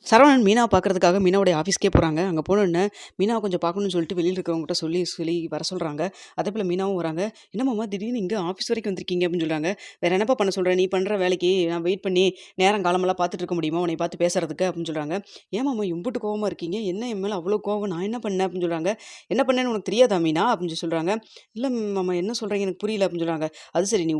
சரவணன் மீனாவ பார்க்கறதுக்காக மீனாவுடைய ஆஃபீஸ்க்கே போறாங்க. அங்க போனோனே, மீனாவ கொஞ்சம் பார்க்கணும்னு சொல்லிட்டு வெளியில இருக்கிறவங்ககிட்ட சொல்லி சொல்லி வர சொல்றாங்க. அதேபோல மீனாவும் வராங்க. "என்னம்மாம்மா திடீர்னு இங்க ஆஃபீஸ் வரைக்கும் வந்திருக்கீங்க?" அப்படின்னு சொல்றாங்க. "வேற என்னப்பா பண்ண சொல்ற? நீ பண்ற வேலைக்கு நான் வெயிட் பண்ணி நேரம் காலமெல்லாம் பார்த்துட்டு இருக்க முடியுமா? உன்னைய பார்த்து பேசுறதுக்கு?" அப்படின்னு சொல்றாங்க. "ஏம்மாம்மா இம்புட்டு கோவமா இருக்கீங்க? என்ன என் மேல அவ்வளோ கோவம்? நான் என்ன பண்ணேன்?" அப்படின்னு சொல்றாங்க. "என்ன பண்ணேன்னு உனக்கு தெரியாதா மீனா?" அப்படின்னு சொல்லி சொல்றாங்க. "இல்ல மாமா என்ன சொல்றீங்க? எனக்கு புரியல." அப்படின்னு சொல்றாங்க. "அது சரி நீ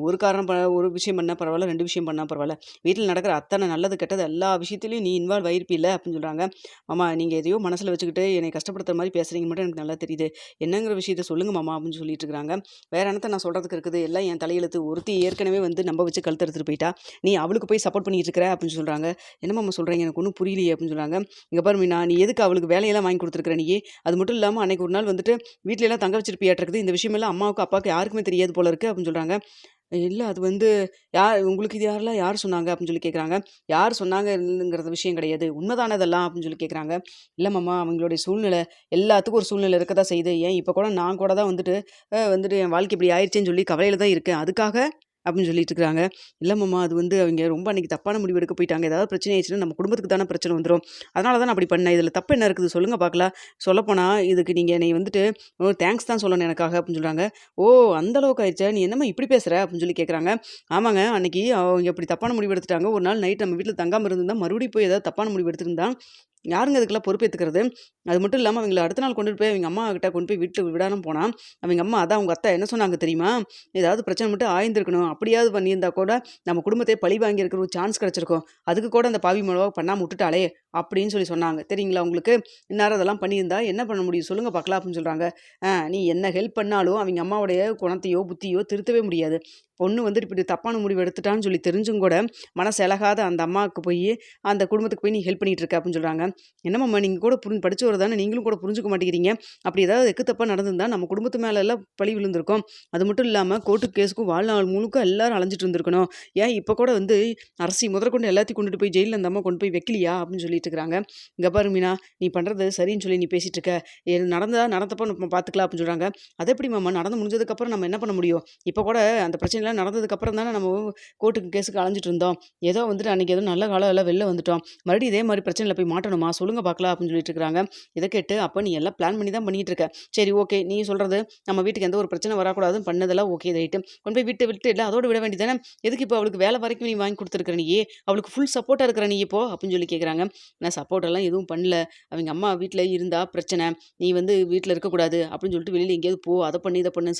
ஒரு விஷயம் பண்ணா பரவால்ல, 2 விஷயம் பண்ணா பரவால்ல. வீட்ல நடக்கிற அத்தன நல்லது, கெட்டது எல்லா விஷயத்திலயும் நீ இன்வால்வ் ஆயிருப்பீல்ல?" அப்படின்னு சொல்றாங்க. மாமா நீங்க எதையோ மனசுல வச்சுக்கிட்டு என்னைய கஷ்டப்படுத்துற மாரி பேசுறீங்க மட்டும் எனக்கு நல்லா தெரியுது. என்னங்கிற விஷயத்த சொல்லுங்க மாமா அப்படின்னு சொல்லிட்டு இருக்காங்க. வேற என்னத்த நான் சொல்றதுக்கு இருக்குது? எல்லாம் என் தலையெழுத்து. ஒருத்தி ஏற்கனவே வந்து நம்ப வச்சு கழுத்த அறுத்துட்டு போயிட்டா. நீ அவளுக்கு போய் சப்போர்ட் பண்ணிட்டு இருக்கிற அப்படின்னு சொல்றாங்க. என்ன மாமா சொல்றீங்க? எனக்கு ஒண்ணும் புரியலையே அப்படின்னு சொல்றாங்க. இங்க பாரு மீனா, நீ எதுக்கு அவளுக்கு வேலையெல்லாம் வாங்கி குடுத்துருக்கிற நீயி? அது மட்டும் இல்லாம அன்னைக்கு ஒரு நாள் வந்துட்டு வீட்ல எல்லாம் தங்க வச்சிருப்பியாட்ருக்குது. இந்த விஷயமெல்லாம் அம்மாவுக்கும், அப்பாவுக்கும் யாருக்குமே தெரியாது போல இருக்கு அப்படின்னு சொல்றாங்க. இல்ல அது வந்து உங்களுக்கு இது யார் சொன்னாங்க? அப்படின்னு சொல்லி கேட்குறாங்க. யார் சொன்னாங்கங்கிறது விஷயம் கிடையாது. உண்மைதானே இதெல்லாம்? அப்படின்னு சொல்லி கேட்குறாங்க. இல்ல மாமா அவங்களுடைய சூழ்நிலை எல்லாத்துக்கும் ஒரு சூழ்நிலை இருக்க தான் செய்யுது. ஏன் இப்ப கூட நான் கூட தான் வந்துட்டு என் வாழ்க்கை இப்படி ஆயிருச்சேன்னு சொல்லி கவலையில தான் இருக்கேன். அதுக்காக அப்படின்னு சொல்லிட்டு இருக்கிறாங்க. இல்ல மாமா அது வந்து அவைங்க ரொம்ப அன்னைக்கு தப்பான முடிவு எடுக்க போயிட்டாங்க. ஏதாவது பிரச்சனை ஆயிடுச்சுன்னா நம்ம குடும்பத்துக்கு தானே பிரச்சனை வந்துரும். அதனால தான் நான் அப்படி பண்ணேன். இதுல தப்பு என்ன இருக்குது? சொல்லுங்க பார்க்கலாம். சொல்லப்போனா இதுக்கு நீங்க என்னைய வந்துட்டு தேங்க்ஸ் தான் சொல்லணும் எனக்காக அப்படின்னு சொல்றாங்க. "ஓ! அந்த அளவுக்கு ஆயிருச்சா? நீ என்னம்மா இப்படி பேசுற?" அப்படின்னு சொல்லி கேட்குறாங்க. ஆமாங்க. அன்னைக்கு அவங்க இப்படி தப்பான முடிவு எடுத்துட்டாங்க. ஒரு நாள் நைட் நம்ம வீட்ல தங்காம இருந்திருந்தா, மறுபடியும் போய் ஏதாவது தப்பான முடிவு எடுத்திருந்தா, யாருங்க அதுக்கெல்லாம் பொறுப்பேத்துக்கிறது? அது மட்டும் இல்லாம அவங்கள அடுத்த நாள் கொண்டுட்டு போய் அவங்க அம்மாகிட்ட கொண்டு போய் வீட்ல விடாம போனா, அவங்க அம்மா அதான் அவங்க அத்தை என்ன சொன்னாங்க தெரியுமா? ஏதாவது பிரச்சனை மட்டும் ஆயிருந்திருக்கணும். அப்படியாவது பண்ணியிருந்தா கூட நம்ம குடும்பத்தையே பழி வாங்கியிருக்கிற ஒரு சான்ஸ் கிடைச்சிருக்கும். அதுக்கு கூட அந்த பாவி மொளவா பண்ணாம உட்டுட்டாளே! அப்படின்னு சொல்லி சொன்னாங்க. தெரியுங்களா உங்களுக்கு? இந்நேரம் அதெல்லாம் பண்ணியிருந்தா என்ன பண்ண முடியும்? சொல்லுங்க பார்க்கலாம் அப்படின்னு சொல்றாங்க. நீ என்ன ஹெல்ப் பண்ணாலும் அவங்க அம்மாவுடைய குணத்தையோ, புத்தியோ திருத்தவே முடியாது. பொண்ணு வந்துட்டு இப்படி தப்பான முடிவு எடுத்துட்டான்னு சொல்லி தெரிஞ்சும் கூட, மனசு இளகாத அந்த அம்மாவுக்கு போயி, அந்த குடும்பத்துக்கு போய் நீ ஹெல்ப் பண்ணிட்டு இருக்க அப்படின்னு சொல்றாங்க. என்னம்மாம்மா நீங்க கூட படிச்சவரு தானே, நீங்களும் கூட புரிஞ்சுக்க மாட்டேங்கிறீங்க. அப்படி ஏதாவது எக்கு தப்பா நடந்திருந்தா நம்ம குடும்பத்து மேல எல்லாம் பழி விழுந்திருக்கும். அது மட்டும் இல்லாம கோர்ட்டுக்கு கேஸுக்கும் வாழ்நாள் முழுக்க எல்லாரும் அலைஞ்சுட்டு இருந்திருக்கணும். ஏன் இப்ப கூட வந்து அரசி முதற்கொண்டு எல்லாத்தையும் கொண்டுட்டு போய் ஜெயில்ல அந்த அம்மா கொண்டு போய் வைக்கலையா? அப்படின்னு சொல்லிட்டு இருக்கிறாங்க. இங்க பாரு மீனா, நீ பண்றது சரின்னு சொல்லி நீ பேசிட்டு இருக்க. நடந்ததா நடந்தப்ப நம்ம பார்த்துக்கலாம் அப்படின்னு சொல்றாங்க. அது எப்படி மாமா நடந்து முடிஞ்சதுக்கு அப்புறம் நம்ம என்ன பண்ண முடியும்? இப்ப கூட அந்த பிரச்சனைலாம் நடந்ததுக்கு அப்புறம் தானே நம்ம கோர்ட்டுக்கு கேஸுக்கு அலைஞ்சுட்டு இருந்தோம். ஏதோ வந்துட்டு அன்னைக்கு ஏதோ நல்ல காலம் எல்லாம் வெளில வந்துட்டோம். மறுபடியும் இதே மாரி பிரச்சனையில போய் மாட்டணுமா? சொல்லுங்க பார்க்கலாம் அப்படின்னு சொல்லிட்டு இருக்கிறாங்க. இத கேட்டு அப்ப நீ எல்லாம் பிளான் பண்ணி தான் பண்ணிட்டு இருக்க. சரி ஓகே. நீ சொல்றது நம்ம வீட்டுக்கு எந்த ஒரு பிரச்சனை வரக்கூடாதுன்னு பண்ணதெல்லாம் ஓகே ரைட்டு. கொண்டு போய் விட்டு விட்டு இல்ல அதோட விட வேண்டியது தானே. எதுக்கு இப்போ அவளுக்கு வேலை வரைக்கும் நீ வாங்கி குடுத்துருக்க நீயி? அவளுக்கு ஃபுல் சப்போர்ட்டா இருக்கிற நீ இப்போ அப்படின்னு சொல்லி கேட்குறாங்க. நான் சப்போர்ட் எல்லாம் எதுவும் பண்ணல. அவங்க அம்மா வீட்ல இருந்தா பிரச்சனை. நீ வந்து வீட்ல இருக்கக்கூடாது அப்படின்னு சொல்லிட்டு வெளியில எங்கேயாவது போ. அத பண்ணு, இத பண்ணு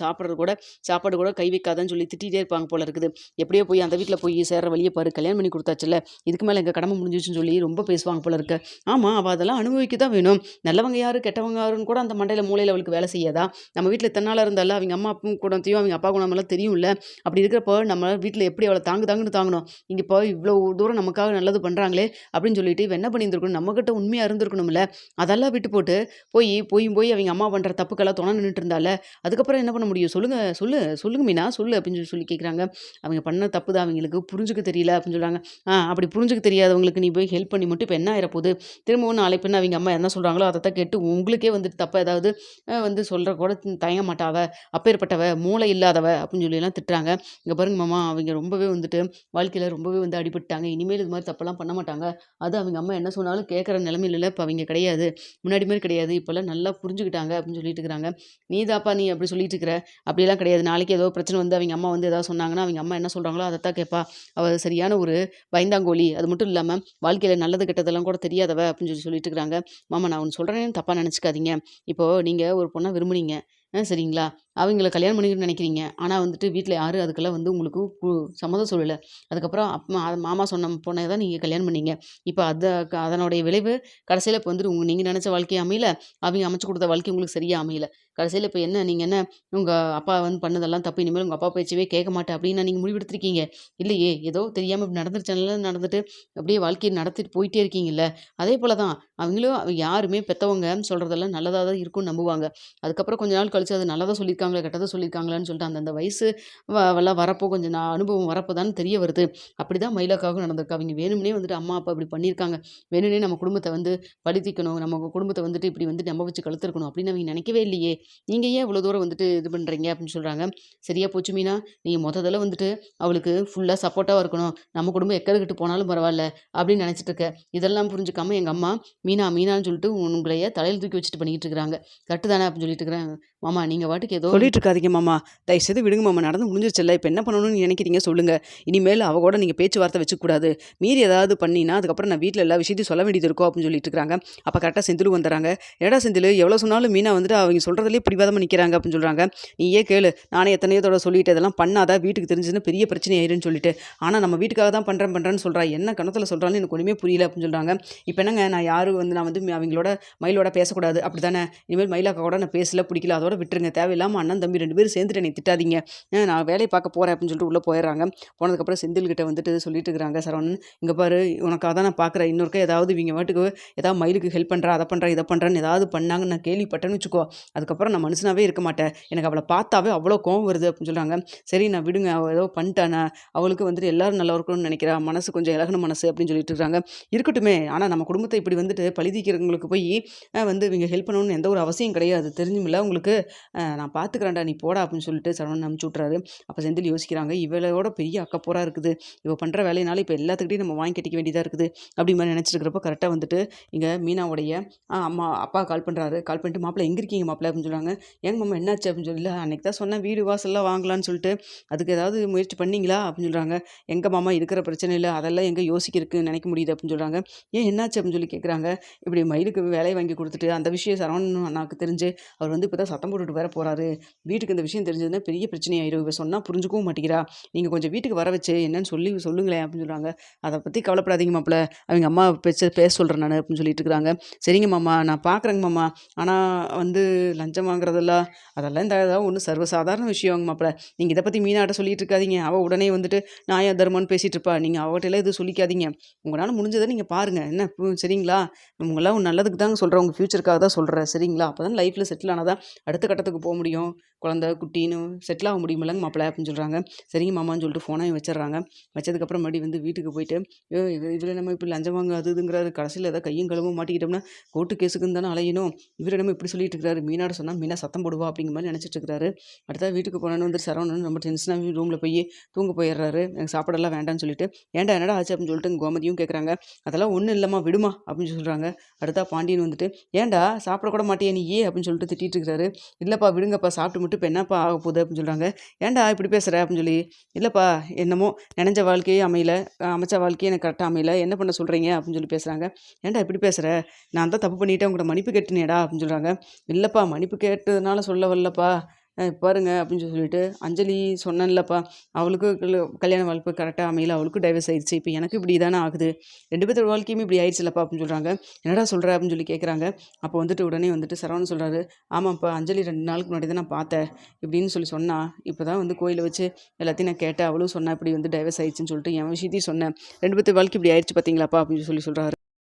சாப்பாடு கூட கை வைக்காதன்னு சொல்லி திட்டிட்டே இருப்பாங்க போல இருக்குது. எப்படியோ போய் அந்த வீட்ல போய் சேர்ற வழிய பாரு. கல்யாணம் பண்ணி குடுத்தாச்சுல்ல. இதுக்கு மேல எங்க கடமை முடிஞ்சுச்சுன்னு சொல்லி ரொம்ப பேசுவாங்க போல இருக்கு. ஆமா, அவ அதெல்லாம் அனுபவிக்க தான் வேணும். நல்லவங்க யாரு, கெட்டவங்க யாருன்னு கூட அந்த மண்டையில மூளையில அவளுக்கு வேலை செய்யாதா? நம்ம வீட்ல இத்தன நாளா இருந்தால்ல, அவங்க அம்மா குணத்தையும், அவங்க அப்பா குணமெல்லாம் தெரியும்ல. அப்படி இருக்கிறப்போ நம்ம வீட்ல எப்படி அவள தாங்கு தாங்குன்னு தாங்கணும். இங்க இப்போ இவ்வளோ தூரம் நமக்காக நல்லது பண்றாங்களே அப்படின்னு சொல்லிட்டு இவ என்ன பண்ணியிருந்திருக்கணும்? நம்மகிட்ட உண்மையா இருந்திருக்கணும்ல. அதெல்லாம் விட்டு போட்டு போய் அவங்க அம்மா பண்ற தப்புக்கெல்லாம் துணை நின்னுட்டு இருந்தால்ல. அதுக்கப்புறம் என்ன பண்ண முடியும்? சொல்லுங்க, சொல்லுங்க மீனா சொல்லு அப்படின்னு சொல்லி கேட்குறாங்க. அவங்க பண்ண தப்பு தான் அவங்களுக்கு புரிஞ்சுக்க தெரியல அப்படின்னு சொல்றாங்க. அப்படி புரிஞ்சுக்க தெரியாதவங்களுக்கு நீ போய் ஹெல்ப் பண்ணி மட்டும் இப்ப என்ன ஆயிரப்போது? திரும்பவும் நாளை பின்ன அவங்க அம்மா என்ன சொல்றாங்களோ அதத்தான் கேட்டு உங்களுக்கே வந்துட்டு தப்பா ஏதாவது வந்து சொல்ற கூட தயங்க மாட்டா அவ. அப்பேற்பட்டவ, மூளை இல்லாதவ அப்படின்னு சொல்லிலாம் திட்டுறாங்க. இங்க பாருங்க மாமா அவங்க ரொம்பவே வந்துட்டு வாழ்க்கையில ரொம்பவே வந்து அடிபட்டுட்டாங்க. இனிமேல் இது மாரி தப்பெல்லாம் பண்ண மாட்டாங்க. அது அவங்க அம்மா என்ன சொன்னாலும் கேட்கற நிலைமையில இப்ப அவங்க கிடையாது. முன்னாடி மாரி கிடையாது. இப்பலாம் நல்லா புரிஞ்சுக்கிட்டாங்க அப்படின்னு சொல்லிட்டு இருக்கிறாங்க. நீ அப்படி சொல்லிட்டு இருக்கிற. அப்படிலாம் கிடையாது. நாளைக்கு ஏதோ பிரச்சனை வந்து அவங்க அம்மா வந்து ஏதாவது சொன்னாங்கன்னா, அவங்க அம்மா என்ன சொல்றாங்களோ அதத்தான் கேட்பா. அவ சரியான ஒரு பயந்தாங்கோலி. அது மட்டும் இல்லாம வாழ்க்கையில நல்லது கெட்டதெல்லாம் கூட தெரியாதவ அப்படின்னு சொல்லிட்டு இருக்கிறாங்க. மாமா நான் ஒண்ணு சொல்றேன்னு தப்பா நெனச்சுக்காதீங்க. இப்போ நீங்க ஒரு பொண்ண விரும்புனீங்க. சரிங்களா? அவங்கள கல்யாணம் பண்ணிக்கணும்னு நெனைக்கிறீங்க. ஆனா வந்துட்டு வீட்ல யாரும் அதுக்கெல்லாம் வந்து உங்களுக்கு சம்மதம் சொல்லல. அதுக்கப்புறம் மாமா சொன்ன பொண்ண தான் நீங்க கல்யாணம் பண்ணீங்க. இப்ப அதனுடைய விளைவு கடைசியில இப்ப வந்துட்டு நீங்க நெனச்ச வாழ்க்கை அமையல. அவங்க அமைச்சு குடுத்த வாழ்க்கை உங்களுக்கு சரியா அமையல. கடைசியில இப்ப என்ன நீங்க என்ன உங்க அப்பா வந்து பண்ணதெல்லாம் தப்பு. இனிமேல் உங்க அப்பா பேச்சவே கேட்க மாட்டேன் அப்படின்னு நீங்க முடிவெடுத்திருக்கீங்க. இல்லையே! ஏதோ தெரியாம இப்படி நடந்துருச்சுனால நடந்துட்டு அப்படியே வாழ்க்கைய நடத்திட்டு போயிட்டே இருக்கீங்கல்ல. அதே போல தான் அவங்களும் யாருமே பெத்தவங்க சொல்றதெல்லாம் நல்லதா தான் இருக்கும்னு நம்புவாங்க. அதுக்கப்புறம் கொஞ்ச நாள் கழிச்சு அது நல்லதா சொல்லியிருக்காங்க. சொல்லியிருக்காங்களா, கெட்டத சொல்லியிருக்காங்களான்னு சொல்லிட்டு அந்தந்த வயசு எல்லாம் வரப்போ கொஞ்சம் அனுபவம் வரப்போ தானே தெரிய வருது. அப்படிதான் மயிலாக்காவும் நடந்திருக்கு. அவிங்க வேணும்னே வந்துட்டு அம்மா, அப்பா இப்படி பண்ணியிருக்காங்க. வேணும்னே நம்ம குடும்பத்த வந்து பழி தீர்க்கணும். நம்ம குடும்பத்த வந்துட்டு இப்படி வந்து நம்ப வச்சு கழுத்தறுக்கணும் அப்படின்னு அவிங்க நினைக்கவே இல்லையே! நீங்க ஏன் இவ்வளோ தூரம் வந்துட்டு இது பண்றீங்க? அப்படின்னு சொல்றாங்க. சரியா போச்சு மீனா, நீங்க மொத வந்துட்டு அவளுக்கு ஃபுல்லா சப்போர்ட்டாவா இருக்கணும். நம்ம குடும்பம் எக்கேடு போனாலும் பரவால்ல அப்படின்னு நினைச்சிட்டு இருக்க. இதெல்லாம் புரிஞ்சுக்காம எங்க அம்மா மீனா, மீனான்னு சொல்லிட்டு உங்களைய தலையில தூக்கி வச்சுட்டு பண்ணிக்கிட்டு இருக்கிறாங்க. கரெக்ட்டு தானே அப்படின்னு சொல்லிட்டு இருக்கிறேன். மாமா நீங்க பாட்டுக்கு ஏதோ சொல்லிட்டு இருக்காதீங்க மாமா. தயவுசெய்து விடுங்க மாமா. நடந்து முடிஞ்சிருச்சுல்ல. இப்ப என்ன பண்ணணும்னு நினைக்கிறீங்க சொல்லுங்க. இனிமேல் அவ கூட நீங்க பேச்சுவார்த்தை வச்சுக்கக்கூடாது. மீறி ஏதாவது பண்ணீன்னா, அதுக்கப்புறம் நான் வீட்ல எல்லா விஷயத்தையும் சொல்ல வேண்டியது இருக்கும் அப்படின்னு சொல்லிட்டு இருக்காங்க. அப்ப கரெக்ட்டா செந்திலும் வந்துர்றாங்க. "என்னடா செந்திலு எவ்வளோ சொன்னாலும் மீனா வந்துட்டு அவைங்க சொல்றதிலேயே பிடிவாதமா நிக்கிறாங்க" அப்படின்னு சொல்றாங்க. "நீயே கேளு. நானே எத்தனையோ தடவ சொல்லிட்டேன். இதெல்லாம் பண்ணாத. வீட்டுக்கு தெரிஞ்சுதுன்னா பெரிய பிரச்சனை ஆயிரும்ன்னு சொல்லிட்டு. ஆனா நம்ம வீட்டுக்காக தான் பண்றேன்னு சொல்றா. என்ன கணத்துல சொல்றான்னு எனக்கு ஒண்ணுமே புரியல" அப்படின்னு சொல்றாங்க. "இப்ப என்னங்க நான் வந்து அவைங்களோட மயிலோட பேசக்கூடாது. அப்படித்தானே? இனிமேல் மயிலாக்கா கூட நான் பேசல, பிடிக்கல. அதோட விட்டுருங்க. தேவையில்லாம அண்ணன், தம்பி 2 பேரும் சேர்ந்துட்டு என்னைய திட்டாதீங்க. நான் வேலைய பார்க்க போறேன்" அப்படின்னு சொல்லிட்டு உள்ள போயிர்றாங்க. போனதுக்கப்புறம் செந்தில் கிட்ட வந்துட்டு சொல்லிட்டு இருக்கிறாங்க சரவணன். "இங்க பாரு உனக்காக தான் நான் பார்க்குறேன். இன்னொருக்கா ஏதாவது இவிங்க பாட்டுக்கு ஏதாவது மயிலுக்கு ஹெல்ப் பண்றா, அத பண்றா, இத பண்றான்னு ஏதாவது பண்ணாங்கன்னு நான் கேள்விப்பட்டேன்னு வச்சுக்கோ, அதுக்கப்புறம் நான் மனுஷனாவே இருக்க மாட்டேன். எனக்கு அவள பார்த்தாவே அவ்வளோ கோவம் வருது" அப்படின்னு சொல்றாங்க. "சரி நான் விடுங்க. அவ ஏதோ பண்ணிட்டானா. அவளுக்கு வந்துட்டு எல்லாரும் நல்லா இருக்கணும்னு நினைக்கிறா. மனசு கொஞ்சம் இளகுன மனசு" அப்படின்னு சொல்லிட்டு இருக்காங்க. "இருக்கட்டுமே. ஆனா நம்ம குடும்பத்த இப்படி வந்துட்டு பழி தீர்க்கிறவங்களுக்கு போய் வந்து இவங்க ஹெல்ப் பண்ணணும்னு எந்த ஒரு அவசியம் கிடையாது. தெரிஞ்சுமில்ல உங்களுக்கு? நான் பார்த்துக்கிறேன்டா நீ போடா" அப்படின்னு சொல்லிட்டு சரவணன் அனுப்பிச்சு விட்றாரு. அப்ப செந்தில் யோசிக்கிறாங்க. இவளோட பெரிய அக்கப்போரா இருக்குது. இவ பண்ற வேலையினால இப்ப எல்லாத்துக்கிட்டயும் நம்ம வாங்கி கட்டிக்க வேண்டியதா இருக்குது. அப்படி மாரி நினைச்சிட்டு இருக்கிறப்போ கரெக்ட்டா வந்துட்டு இங்க மீனாவுடைய அப்பா கால் பண்றாரு. கால் பண்ணிட்டு "மாப்பிள எங்க இருக்கீங்க மாப்பிள?" அப்படின்னு சொல்றாங்க. "ஏங்க மாமா என்னாச்சு?" அப்படின்னு சொல்லி, "இல்ல அன்னைக்கு தான் சொன்னேன் வீடு வாசல்லாம் வாங்கலான்னு சொல்லிட்டு. அதுக்கு ஏதாவது முயற்சி பண்ணீங்களா?" அப்படின்னு சொல்றாங்க. "எங்க மாமா இருக்கிற பிரச்சனையில அதெல்லாம் எங்க யோசிக்கிறதுக்கு நினைக்க முடியுது" அப்படின்னு சொல்றாங்க. "ஏன் என்னாச்சு?" அப்படின்னு சொல்லி கேட்குறாங்க. இப்படி மயிலுக்கு வேலை வாங்கி குடுத்துட்டு, அந்த விஷயம் சரவணன் அண்ணாவுக்கு தெரிஞ்சு, அவர் வந்து இப்ப தான் சத்தம் போட்டுட்டு வேற போறாரு. வீட்டுக்கு இந்த விஷயம் தெரிஞ்சதுன்னா பெரிய பிரச்சனையாயிரும். இவ சொன்னா புரிஞ்சுக்கவும் மாட்டேங்கிறா. நீங்க கொஞ்சம் வீட்டுக்கு வர வச்சு என்னன்னு சொல்லுங்களேன் அப்படின்னு சொல்றாங்க. "அத பத்தி கவலைப்படாதீங்க மாப்ள. அவிங்க அம்மா பேச சொல்றேன் நானு" அப்படின்னு சொல்லிட்டு இருக்கிறாங்க. "சரிங்க மாமா, நான் பார்க்குறேங்க மாமா. ஆனா வந்து லஞ்சம் வாங்குறதெல்லாம் அதெல்லாம் இந்த இதெல்லாம் ஒண்ணும் சர்வசாதாரண விஷயங்க மாப்ள. நீங்க இத பத்தி மீனாட்ட சொல்லிட்டு இருக்காதீங்க. அவ உடனே வந்துட்டு நியாயம், தர்மம்னு பேசிட்டு இருப்பா. நீங்க அவகிட்டலாம் எதுவும் சொல்லிக்காதீங்க. உங்களால முடிஞ்சத நீங்க பாருங்க. என்ன சரிங்களா? உங்கலாம் நல்லதுக்கு தாங்க சொல்றேன். உங்க ஃப்யூச்சருக்காக தான் சொல்றேன். சரிங்களா? அப்பதான் லைஃப்ல செட்டில் ஆனா தான் அடுத்த கட்டத்துக்கு முடியும். குழந்தை, குட்டின்னு செட்டில் ஆக முடியுமில்லங்க மாப்பிள" அப்படின்னு சொல்றாங்க. சரிங்க மாமான்னு சொல்லிட்டு ஃபோனையும் வச்சுடுறாங்க. வச்சதுக்கப்புறம் மறுபடியும் வந்து வீட்டுக்கு போயிட்டு, இவரு என்னமோ இப்படி லஞ்சம் வாங்க அது இதுங்கிறாரு. கடைசியில ஏதாவது கையும் களவும் மாட்டிக்கிட்டோம்னா, கோர்ட்டு கேஸுக்குன்னு தானே அலையணும். இவரு என்னமோ இப்படி சொல்லிட்டு இருக்கிறாரு. மீனாட்ட சொன்னா மீனா சத்தம் போடுவா அப்படிங்கிற மாரி நினைச்சிட்டு இருக்கிறாரு. அடுத்தது வீட்டுக்கு போனோனே வந்து சரவணன் ரொம்ப டென்ஷனாகி ரூம்ல போய் தூங்க போயிடுறாரு. எனக்கு சாப்பாடெல்லாம் வேண்டான்னு சொல்லிட்டு. "ஏன்டா என்னடா ஆச்சு?" அப்படின்னு சொல்லிட்டு கோமதியும் கேட்குறாங்க. "அதெல்லாம் ஒண்ணும் இல்லம்மா விடுமா" அப்படின்னு சொல்றாங்க. அடுத்தா பாண்டியன் வந்துட்டு, "ஏன்டா சாப்பிட கூட மாட்டியா நீயி?" அப்படின்னு சொல்லிட்டு திட்டிட்டு இருக்கிறாரு. "இல்லப்பா விடுங்கப்பா சாப்பிட்டு மட்டும் இப்ப என்னப்பா ஆகப்போகுது?" அப்படின்னு சொல்றாங்க. "ஏன்டா இப்படி பேசுற?" அப்படின்னு சொல்லி, "இல்லப்பா என்னமோ நெனஞ்ச வாழ்க்கையே அமையல. அமைச்ச வாழ்க்கையே எனக்கு கரெக்ட்டா அமையல. என்ன பண்ண சொல்றீங்க?" அப்படின்னு சொல்லி பேசுறாங்க. "ஏன்டா இப்படி பேசுற? நான் தான் தப்பு பண்ணிட்டேன். உன்கிட்ட மன்னிப்பு கேட்டேனேடா" அப்படின்னு சொல்றாங்க. "இல்லப்பா மன்னிப்பு கேட்டதுனால சொல்ல வரலப்பா. பாருங்க" அப்படின்னு சொல்லிட்டு, "அஞ்சலி சொன்னேன்லப்பா, அவளுக்கு கல்யாண வாழ்க்கை கரெக்ட்டா அமையல. அவளுக்கும் டைவர்ஸ் ஆயிடுச்சு. இப்ப எனக்கு இப்படி தானே ஆகுது. 2 பேத்தோட வாழ்க்கையுமே இப்படி ஆயிடுச்சுல்லப்பா" அப்படின்னு சொல்றாங்க. "என்னடா சொல்ற?" அப்படின்னு சொல்லி கேட்குறாங்க. அப்போ வந்துட்டு உடனே வந்துட்டு சரவணன் சொல்றாரு, "ஆமாப்பா அஞ்சலி 2 நாளுக்கு முன்னாடி தான் நான் பார்த்தேன்" இப்படின்னு சொல்லி சொன்னா. "இப்ப தான் வந்து கோயில்ல வச்சு எல்லாத்தையும் நான் கேட்டேன். அவளும் சொன்னா இப்படி வந்து டைவர்ஸ் ஆயிடுச்சுன்னு சொல்லிட்டு என் விஷயத்தையும் சொன்னேன். 2 பேத்து வாழ்க்கை இப்படி ஆயிடுச்சு பார்த்தீங்களாப்பா" அப்படின்னு சொல்லி சொல்றாரு.